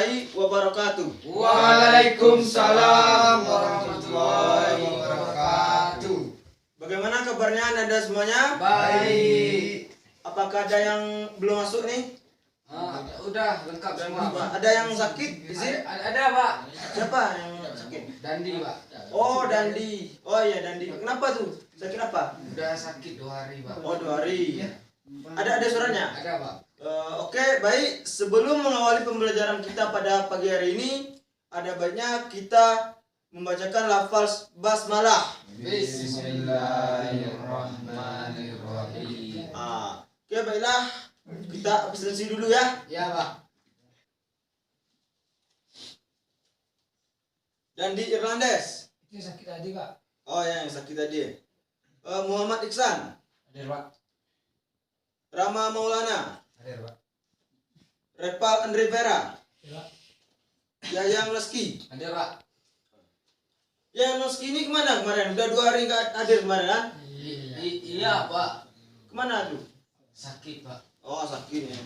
warahmatullahi wabarakatuh. Waalaikumsalam warahmatullahi wabarakatuh. Bagaimana kabarnya Anda semuanya? Baik. Apakah ada yang belum masuk nih? Udah lengkap semua, Pak. Ada yang sakit di sini? Ada, Pak. Siapa yang sakit? Dandi, Pak. Oh, Dandi. Oh iya, Dandi. Kenapa tuh? Sakit apa? Udah sakit 2 hari, Pak. Oh, 2 hari. Ada suratnya? Ada, Pak. Oke, baik. Sebelum mengawali pembelajaran kita pada pagi hari ini, ada baiknya kita membacakan lafaz basmalah. Bismillahirrahmanirrahim. Oke, baiklah. Kita absensi dulu ya. Ya, Pak. Dandi Irlandes. Itu sakit tadi, Pak. Oh ya, yang sakit tadi. Muhammad Iksan. Hadir, Pak. Rama Maulana. Hadir, Pak. Repal Andre Vera. Hadir, Pak. Yayang Leski. Hadir, Pak. Yayang Leski ini kemana kemarin? Udah 2 hari nggak hadir kemarin kan? Iya, Pak. Kemana tuh? Sakit, Pak. Oh, sakit ya.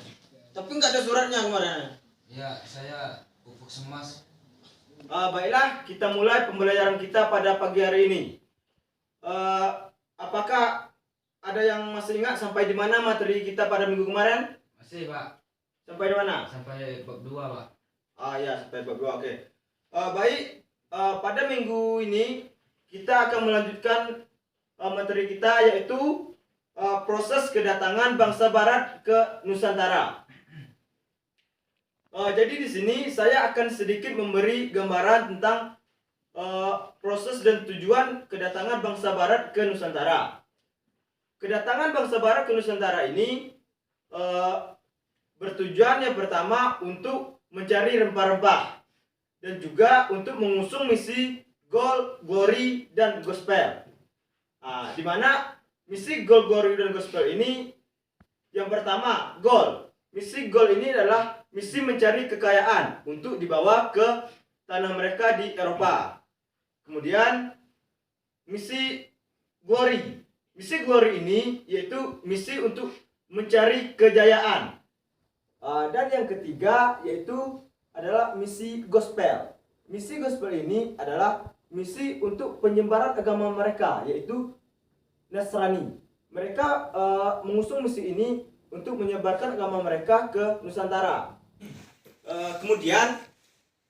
Tapi nggak ada suratnya kemarin. Ya, saya pupuk semas. Baiklah, kita mulai pembelajaran kita pada pagi hari ini. Apakah ada yang masih ingat sampai di mana materi kita pada minggu kemarin? Masih, Pak. Sampai di mana? Sampai bab 2, Pak. Ya, sampai bab 2. Oke. Baik, pada minggu ini kita akan melanjutkan materi kita, yaitu proses kedatangan bangsa Barat ke Nusantara. Jadi di sini saya akan sedikit memberi gambaran tentang proses dan tujuan kedatangan bangsa Barat ke Nusantara. Kedatangan bangsa Barat ke Nusantara ini bertujuan yang pertama untuk mencari rempah-rempah dan juga untuk mengusung misi Gold, Glory, dan Gospel. Di mana misi Gold, Glory, dan Gospel ini yang pertama Gold. Misi Gold ini adalah misi mencari kekayaan untuk dibawa ke tanah mereka di Eropa. Kemudian misi Glory. Misi Glory ini yaitu misi untuk mencari kejayaan. Dan yang ketiga yaitu adalah misi Gospel. Misi Gospel ini adalah misi untuk penyebaran agama mereka, yaitu Nasrani. Mereka mengusung misi ini untuk menyebarkan agama mereka ke Nusantara. Kemudian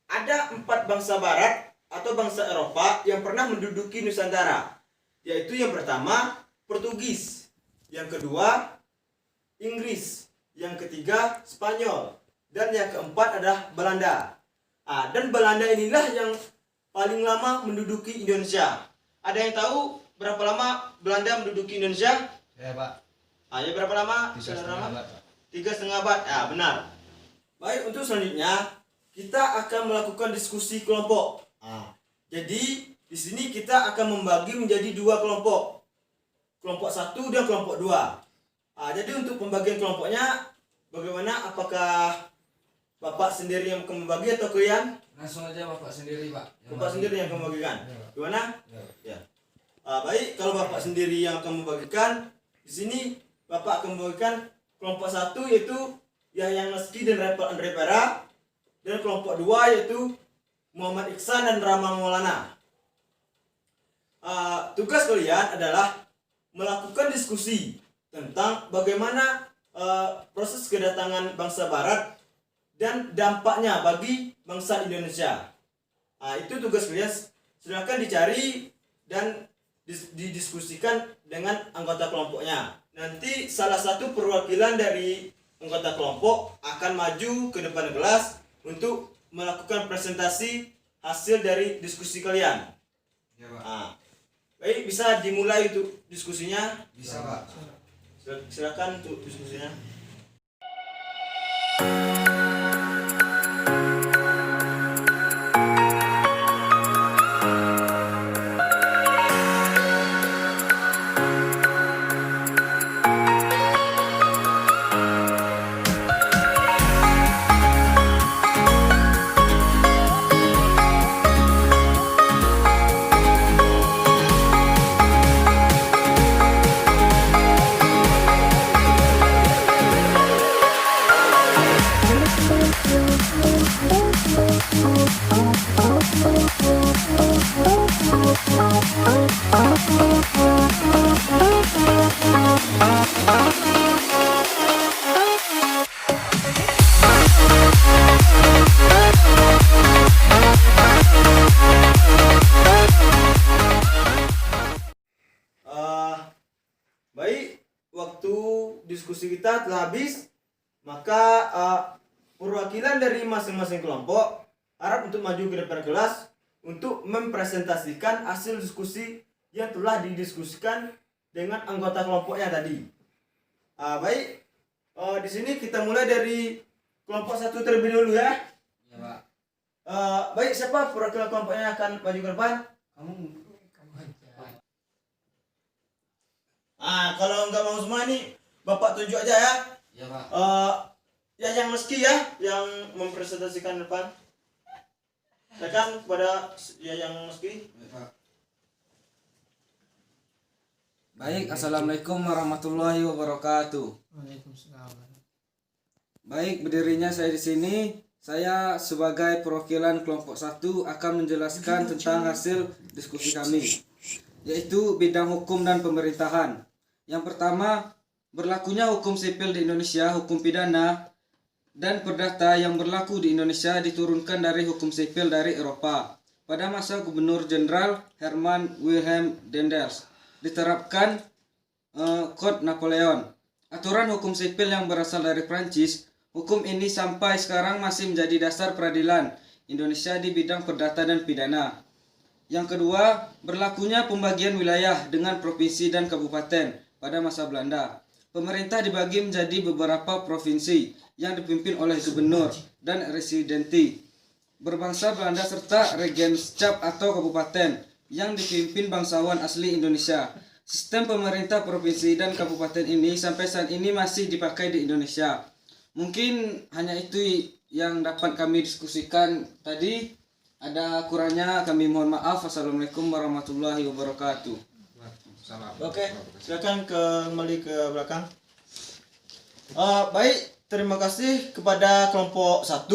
ada 4 bangsa Barat atau bangsa Eropa yang pernah menduduki Nusantara, yaitu yang pertama Portugis, yang kedua Inggris, yang ketiga Spanyol, dan yang keempat adalah Belanda. Dan Belanda inilah yang paling lama menduduki Indonesia. Ada yang tahu berapa lama Belanda menduduki Indonesia? Ya, Pak. Ya berapa lama? 3,5 abad, Pak. 3,5 abad. Ya, benar. Baik, untuk selanjutnya kita akan melakukan diskusi kelompok. Jadi di sini kita akan membagi menjadi 2 kelompok. Kelompok 1 dan kelompok 2. Jadi untuk pembagian kelompoknya bagaimana? Apakah Bapak sendiri yang akan membagi atau kalian? Langsung aja Bapak sendiri, Pak. Bapak sendiri yang akan membagikan. Ya. Gimana? Ya. Baik, kalau Bapak sendiri yang akan membagikan, di sini Bapak akan membagikan kelompok 1 yaitu Yayang Leski dan Repal Andre Vera, dan kelompok 2 yaitu Muhammad Iksan dan Rama Maulana. Tugas kalian adalah melakukan diskusi tentang bagaimana proses kedatangan bangsa Barat dan dampaknya bagi bangsa Indonesia. Itu tugas kalian. Silakan dicari dan didiskusikan dengan anggota kelompoknya. Nanti salah satu perwakilan dari anggota kelompok akan maju ke depan kelas untuk melakukan presentasi hasil dari diskusi kalian. Ya, Pak. Baik, bisa dimulai untuk diskusinya. Bisa, Pak. Silakan untuk diskusinya. kita telah habis, maka perwakilan dari masing-masing kelompok harap untuk maju ke depan kelas untuk mempresentasikan hasil diskusi yang telah didiskusikan dengan anggota kelompoknya tadi. Baik, di sini kita mulai dari kelompok 1 terlebih dahulu ya. Ya, Pak. Baik, siapa perwakilan kelompoknya akan maju ke depan? Kamu Kalau nggak mau semua ini Bapak tunjuk aja ya. ya, Pak. Ya yang meski ya, yang mempresentasikan depan. Silakan kepada ya yang meski. Baik, Pak. Baik, assalamualaikum warahmatullahi wabarakatuh. Waalaikumsalam. Baik, berdirinya saya di sini. Saya sebagai perwakilan kelompok 1 akan menjelaskan tentang hasil diskusi kami, yaitu bidang hukum dan pemerintahan. Yang pertama, berlakunya hukum sipil di Indonesia, hukum pidana dan perdata yang berlaku di Indonesia diturunkan dari hukum sipil dari Eropa. Pada masa Gubernur Jenderal Herman Wilhelm Daendels diterapkan Kode Napoleon. Aturan hukum sipil yang berasal dari Prancis. Hukum ini sampai sekarang masih menjadi dasar peradilan Indonesia di bidang perdata dan pidana. Yang kedua, berlakunya pembagian wilayah dengan provinsi dan kabupaten pada masa Belanda. Pemerintah dibagi menjadi beberapa provinsi yang dipimpin oleh gubernur dan residenti berbangsa Belanda serta Regentschap atau kabupaten yang dipimpin bangsawan asli Indonesia. Sistem pemerintah provinsi dan kabupaten ini sampai saat ini masih dipakai di Indonesia. Mungkin hanya itu yang dapat kami diskusikan tadi. Ada kurangnya kami mohon maaf. Assalamualaikum warahmatullahi wabarakatuh. Oke, silakan kembali ke belakang. Baik, terima kasih kepada kelompok 1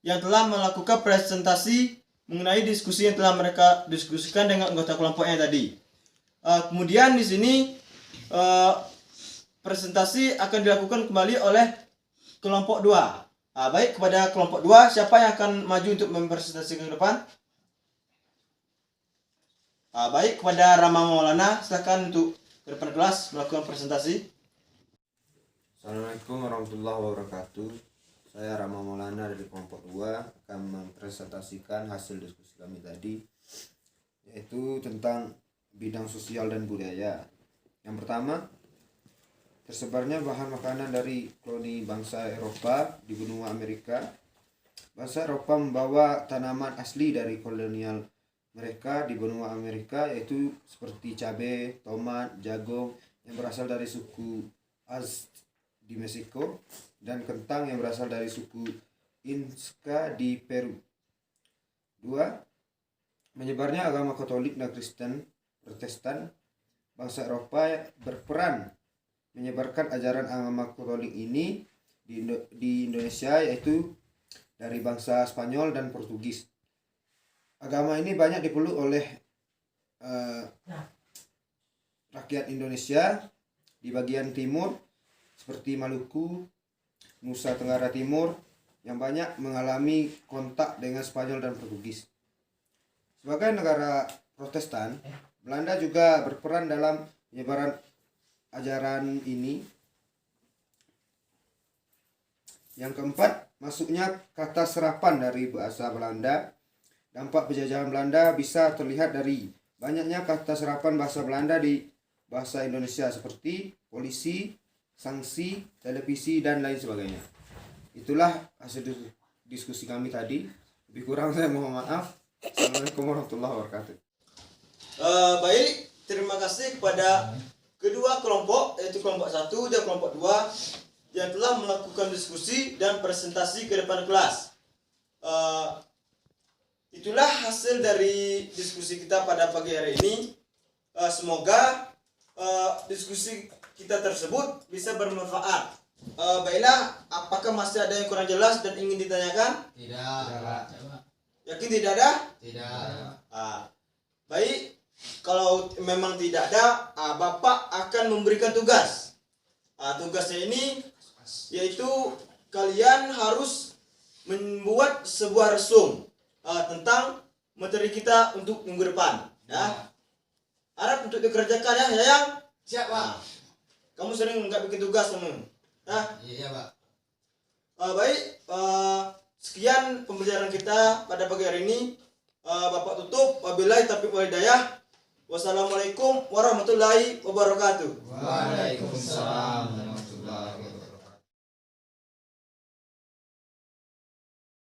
yang telah melakukan presentasi mengenai diskusi yang telah mereka diskusikan dengan anggota kelompoknya tadi. Kemudian di sini presentasi akan dilakukan kembali oleh kelompok 2. Baik, kepada kelompok 2, siapa yang akan maju untuk mempresentasikan ke depan? Baik, kepada Rama Maulana, silakan untuk ke depan kelas melakukan presentasi. Assalamualaikum warahmatullahi wabarakatuh. Saya Rama Maulana dari kelompok 2 akan mempresentasikan hasil diskusi kami tadi, yaitu tentang bidang sosial dan budaya. Yang pertama, tersebarnya bahan makanan dari koloni bangsa Eropa di benua Amerika. Bangsa Eropa membawa tanaman asli dari kolonial mereka di benua Amerika, yaitu seperti cabai, tomat, jagung yang berasal dari suku Aztec di Meksiko dan kentang yang berasal dari suku Inca di Peru. 2. Menyebarnya agama Katolik dan Kristen Protestan. Bangsa Eropa berperan menyebarkan ajaran agama Katolik ini di Indonesia, yaitu dari bangsa Spanyol dan Portugis. Agama ini banyak dipeluk oleh rakyat Indonesia di bagian timur seperti Maluku, Nusa Tenggara Timur yang banyak mengalami kontak dengan Spanyol dan Portugis. Sebagai negara Protestan, Belanda juga berperan dalam penyebaran ajaran ini. Yang keempat, masuknya kata serapan dari bahasa Belanda. Dampak penjajahan Belanda bisa terlihat dari banyaknya kata serapan bahasa Belanda di bahasa Indonesia seperti polisi, sanksi, televisi, dan lain sebagainya. Itulah hasil diskusi kami tadi. Lebih kurang saya mohon maaf. Assalamualaikum warahmatullahi wabarakatuh. Baik, terima kasih kepada kedua kelompok, yaitu kelompok 1 dan kelompok 2 yang telah melakukan diskusi dan presentasi ke depan kelas. Itulah hasil dari diskusi kita pada pagi hari ini. Semoga diskusi kita tersebut bisa bermanfaat. Baiklah, apakah masih ada yang kurang jelas dan ingin ditanyakan? Tidak. Yakin tidak ada? Tidak. Baik, kalau memang tidak ada, Bapak akan memberikan tugas. Tugasnya ini yaitu kalian harus membuat sebuah resum tentang materi kita untuk minggu depan. Ya. Harap untuk dikerjakan ya, sayang. Siap, Pak. Kamu sering nggak bikin tugas kamu. Nah, Iya, Pak. baik, sekian pembelajaran kita pada pagi hari ini. Bapak tutup, wabillahi taufiq wal hidayah. Wassalamualaikum warahmatullahi wabarakatuh. Waalaikumsalam.